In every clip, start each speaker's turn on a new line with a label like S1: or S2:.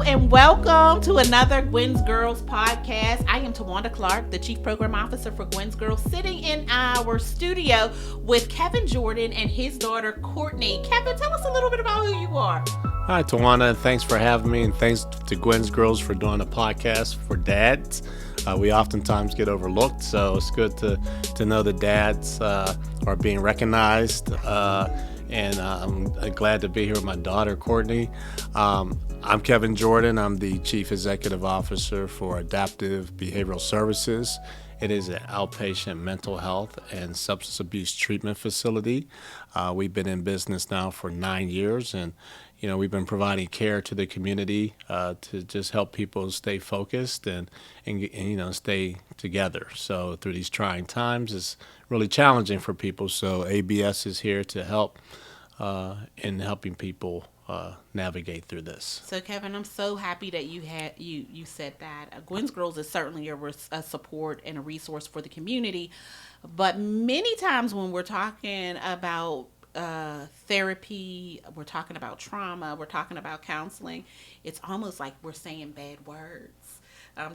S1: and welcome to another Gwen's Girls podcast. I am Tawanda Clark, the Chief Program Officer for Gwen's Girls, sitting in our studio with Kevin Jordan and his daughter, Courtney. Kevin, tell us a little bit about who you are.
S2: Hi, Tawanda. Thanks for having me, and thanks to Gwen's Girls for doing a podcast for dads. We oftentimes get overlooked, so it's good to know the dads are being recognized. And I'm glad to be here with my daughter, Courtney. I'm Kevin Jordan. I'm the Chief Executive Officer for Adaptive Behavioral Services. It is an outpatient mental health and substance abuse treatment facility. We've been in business now for 9 years, and we've been providing care to the community to just help people stay focused and stay together. So through these trying times, it's really challenging for people. So ABS is here to help in helping people navigate through this.
S1: So Kevin, I'm so happy that you said that. Gwen's Girls is certainly a support and a resource for the community, but many times when we're talking about therapy, we're talking about trauma, we're talking about counseling, it's almost like we're saying bad words.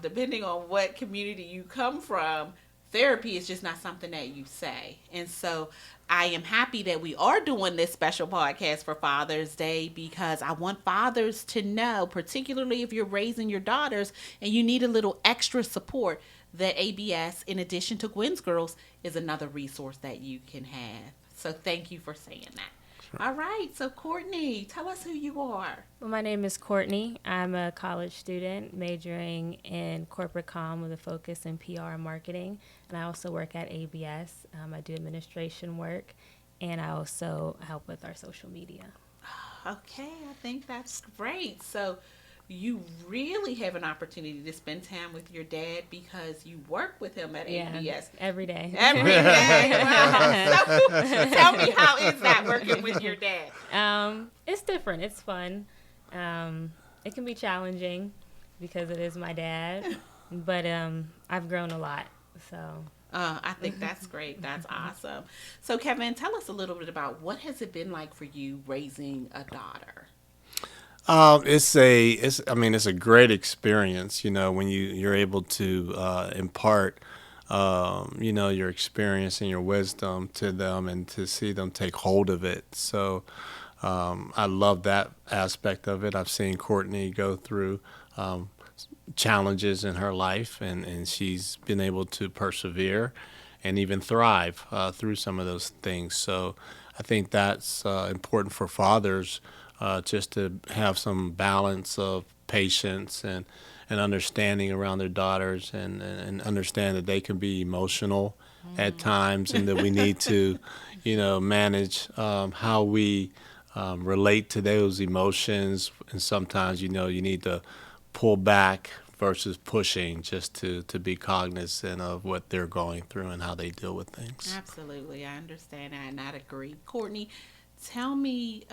S1: Depending on what community you come from, therapy is just not something that you say. And so I am happy that we are doing this special podcast for Father's Day, because I want fathers to know, particularly if you're raising your daughters and you need a little extra support, that ABS, in addition to Gwen's Girls, is another resource that you can have. So thank you for saying that. Sure. All right. So Courtney, tell us who you are.
S3: Well, my name is Courtney. I'm a college student majoring in corporate comm with a focus in PR and marketing. And I also work at ABS. I do administration work, and I also help with our social media.
S1: Okay. I think that's great. So you really have an opportunity to spend time with your dad because you work with him at ABS.
S3: Every day.
S1: Every day. Wow. So tell me, how is that working with your dad?
S3: It's different. It's fun. It can be challenging because it is my dad, but I've grown a lot. So
S1: I think that's great. That's awesome. So Kevin, tell us a little bit about what has it been like for you raising a daughter?
S2: It's a great experience, when you're able to impart, your experience and your wisdom to them and to see them take hold of it. So I love that aspect of it. I've seen Courtney go through challenges in her life, and she's been able to persevere and even thrive through some of those things. So I think that's important for fathers. Just to have some balance of patience and understanding around their daughters, and understand that they can be emotional at times, and that we need to, manage how we relate to those emotions. And sometimes, you need to pull back versus pushing, just to be cognizant of what they're going through and how they deal with things.
S1: Absolutely. I understand that, and I'd agree. Courtney, tell me,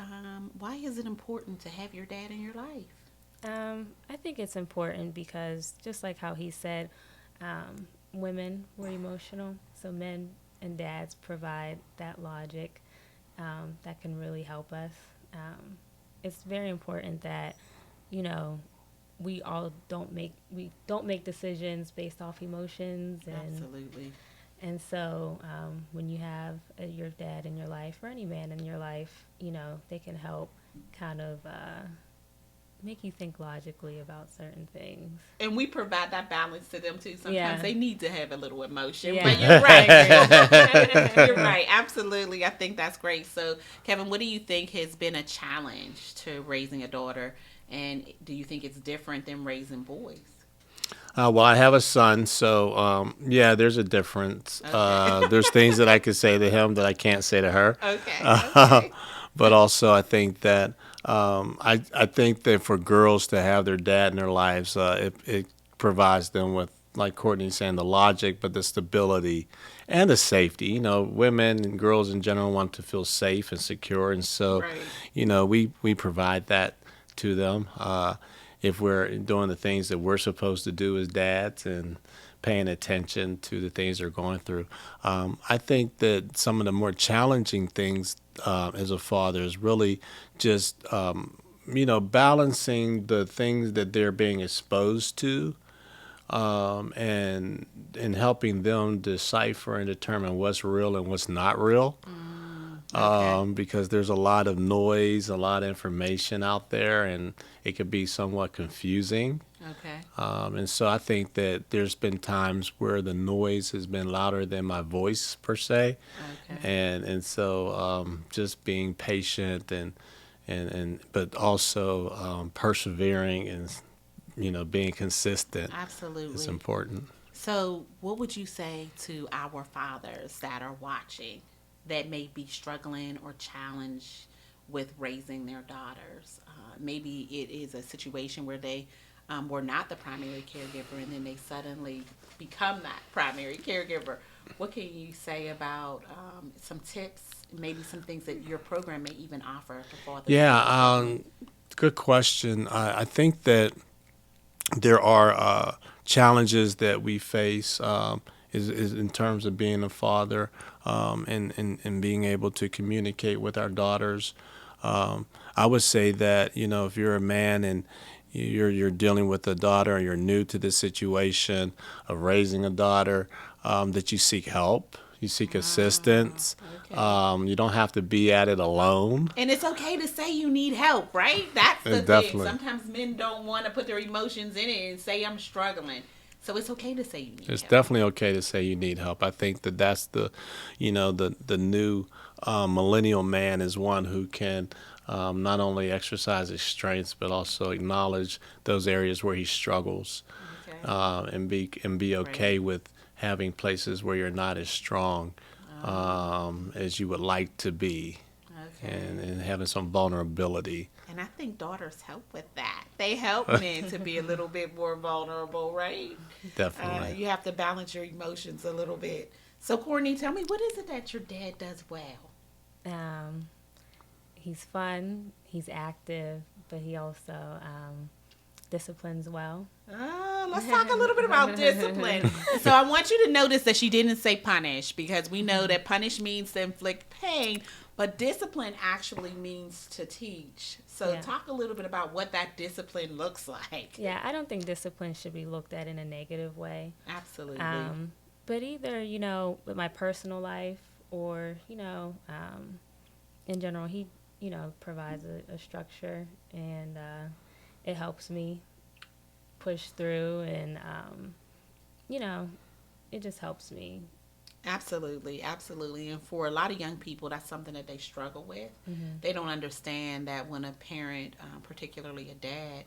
S1: why is it important to have your dad in your life?
S3: I think it's important because, just like how he said, women were emotional, so men and dads provide that logic that can really help us. It's very important that, we don't make decisions based off emotions. And
S1: absolutely.
S3: And so when you have your dad in your life, or any man in your life, they can help kind of make you think logically about certain things.
S1: And we provide that balance to them, too. Sometimes they need to have a little emotion.
S3: Yeah.
S1: But you're right. You're right. Absolutely. I think that's great. So, Kevin, what do you think has been a challenge to raising a daughter? And do you think it's different than raising boys?
S2: Well, I have a son, so there's a difference.
S1: Okay.
S2: There's things that I could say to him that I can't say to her.
S1: Okay.
S2: But also, I think that I think that for girls to have their dad in their lives, it provides them with, like Courtney saying, the logic, but the stability and the safety. Women and girls in general want to feel safe and secure, and so
S1: right.
S2: we provide that to them. If we're doing the things that we're supposed to do as dads and paying attention to the things they're going through. I think that some of the more challenging things as a father is really just balancing the things that they're being exposed to, and helping them decipher and determine what's real and what's not real.
S1: Okay.
S2: Because there's a lot of noise, a lot of information out there, and it could be somewhat confusing.
S1: Okay.
S2: And so I think that there's been times where the noise has been louder than my voice per se,
S1: Okay.
S2: and so just being patient and but also persevering and being consistent is
S1: Absolutely.
S2: important.
S1: So, what would you say to our fathers that are watching that may be struggling or challenged with raising their daughters? Maybe it is a situation where they were not the primary caregiver and then they suddenly become that primary caregiver. What can you say about some tips, maybe some things that your program may even offer to fathers that
S2: Yeah,
S1: are struggling?
S2: good question. I think that there are challenges that we face, is in terms of being a father, and being able to communicate with our daughters. I would say that if you're a man and you're dealing with a daughter and you're new to the situation of raising a daughter, that you seek help, you seek
S1: Ah,
S2: assistance.
S1: okay.
S2: You don't have to be at it alone.
S1: And it's okay to say you need help, right? That's the thing.
S2: Definitely.
S1: Sometimes men don't want to put their emotions in it and say, I'm struggling. So it's okay to say you need
S2: It's
S1: help.
S2: definitely okay to say you need help. I think that that's the new millennial man is one who can not only exercise his strengths but also acknowledge those areas where he struggles,
S1: Okay.
S2: and be okay
S1: Great.
S2: with having places where you're not as strong as you would like to be, and,
S1: Okay.
S2: and having some vulnerability.
S1: And I think daughters help with that. They help men to be a little bit more vulnerable, right?
S2: Definitely.
S1: You have to balance your emotions a little bit. So, Courtney, tell me, what is it that your dad does well?
S3: Um, he's fun, he's active, but he also disciplines well.
S1: Let's talk a little bit about discipline. So I want you to notice that she didn't say punish because we know that punish means to inflict pain, but discipline actually means to teach. So
S3: Yeah.
S1: talk a little bit about what that discipline looks like.
S3: Yeah, I don't think discipline should be looked at in a negative way.
S1: Absolutely.
S3: Um, but either, with my personal life or, in general, he, provides a structure and it helps me push through and, you know, it just helps me.
S1: Absolutely, absolutely. And for a lot of young people, that's something that they struggle with.
S3: Hmm.
S1: They don't understand that when a parent, particularly a dad,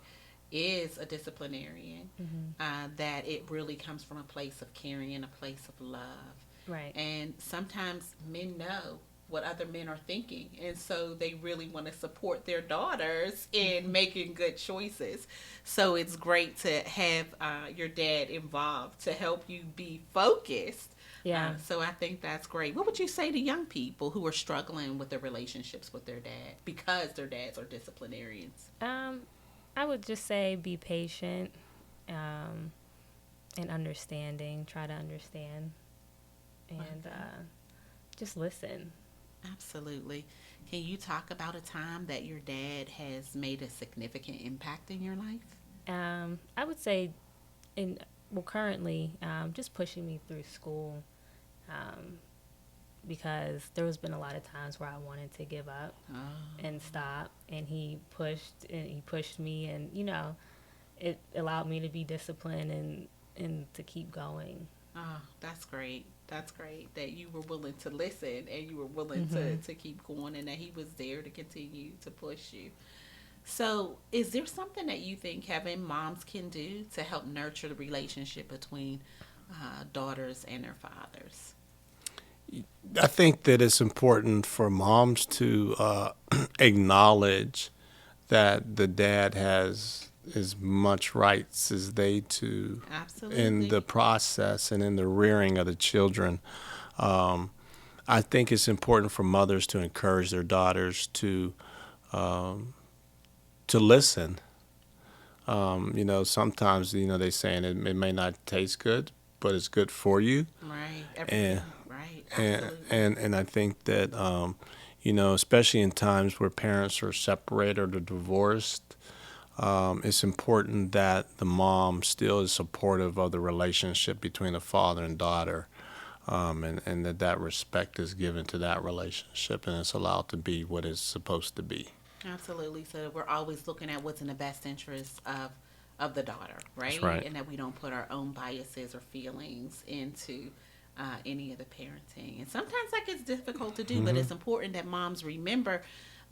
S1: is a disciplinarian,
S3: Hmm.
S1: that it really comes from a place of caring and a place of love.
S3: Right.
S1: And sometimes men know what other men are thinking. And so they really want to support their daughters in making good choices. So it's great to have your dad involved to help you be focused.
S3: Yeah.
S1: So I think that's great. What would you say to young people who are struggling with their relationships with their dad because their dads are disciplinarians?
S3: Um, I would just say be patient, um, and understanding. Try to understand and
S1: Okay.
S3: just listen.
S1: Absolutely. Can you talk about a time that your dad has made a significant impact in your life?
S3: I would say, in well, currently, just pushing me through school, um, because there has been a lot of times where I wanted to give up
S1: Oh,
S3: and stop, and he pushed me, and it allowed me to be disciplined and to keep going.
S1: that's great. That's great that you were willing to listen and you were willing
S3: Hmm.
S1: to keep going and that he was there to continue to push you. So, is there something that you think having moms can do to help nurture the relationship between daughters and their fathers?
S2: I think that it's important for moms to acknowledge that the dad has as much rights as they do in
S1: Absolutely.
S2: the process and in the rearing of the children. Um, I think it's important for mothers to encourage their daughters um, to listen. Sometimes they saying it may not taste good, but it's good for you,
S1: Right.
S2: and
S1: Everything. Right.
S2: and
S1: Absolutely.
S2: and, and I think that especially in times where parents are separated or divorced. It's important that the mom still is supportive of the relationship between the father and daughter, and that respect is given to that relationship and it's allowed to be what it's supposed to be.
S1: Absolutely. So we're always looking at what's in the best interest of the daughter,
S2: That's
S1: right?
S2: right.
S1: And that we don't put our own biases or feelings into any of the parenting. And sometimes that gets difficult to do, but
S2: Hmm.
S1: it's important that moms remember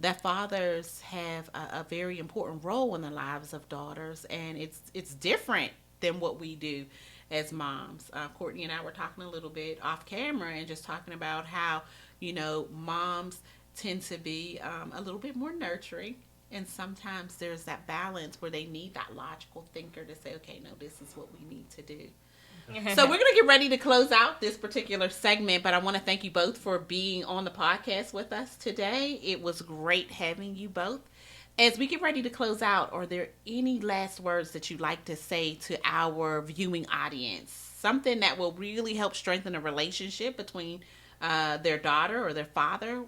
S1: that fathers have a very important role in the lives of daughters, and it's different than what we do as moms. Courtney and I were talking a little bit off camera and just talking about how moms tend to be a little bit more nurturing, and sometimes there's that balance where they need that logical thinker to say, okay, no, this is what we need to do. So we're going to get ready to close out this particular segment, but I want to thank you both for being on the podcast with us today. It was great having you both. As we get ready to close out, are there any last words that you'd like to say to our viewing audience? Something that will really help strengthen a relationship between their daughter or their father?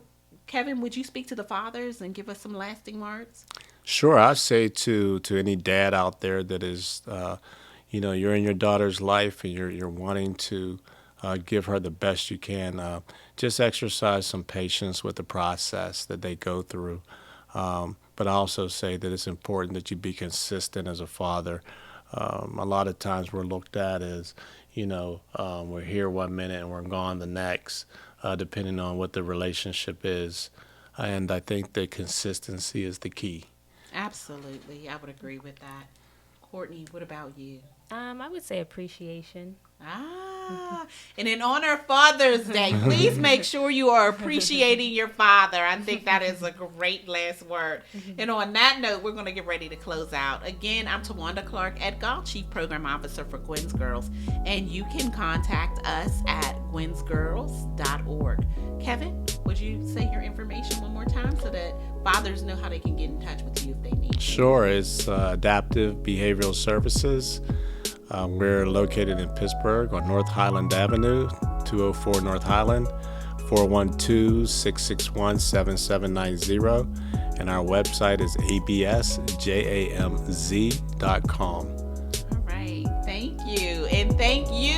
S1: Kevin, would you speak to the fathers and give us some lasting words?
S2: Sure, I say to any dad out there that is, you're in your daughter's life and you're wanting to give her the best you can. Just exercise some patience with the process that they go through. But I also say that it's important that you be consistent as a father. A lot of times we're looked at as, we're here one minute and we're gone the next, depending on what the relationship is. And I think that consistency is the key.
S1: Absolutely. I would agree with that. Courtney, what about you?
S3: I would say appreciation.
S1: And in honor of Father's Day, please make sure you are appreciating your father. I think that is a great last word. And on that note, we're going to get ready to close out. Again, I'm Tawanda Clark Edgall, Chief Program Officer for Gwen's Girls, and you can contact us at gwensgirls.org. Kevin, would you say your information one more time so that fathers know how they can get in touch with you if they need to?
S2: Sure, it's Adaptive Behavioral Services. We're located in Pittsburgh on North Highland Avenue, 204 North Highland, 412-661-7790. And our website is absjamz.com.
S1: All right. Thank you. And thank you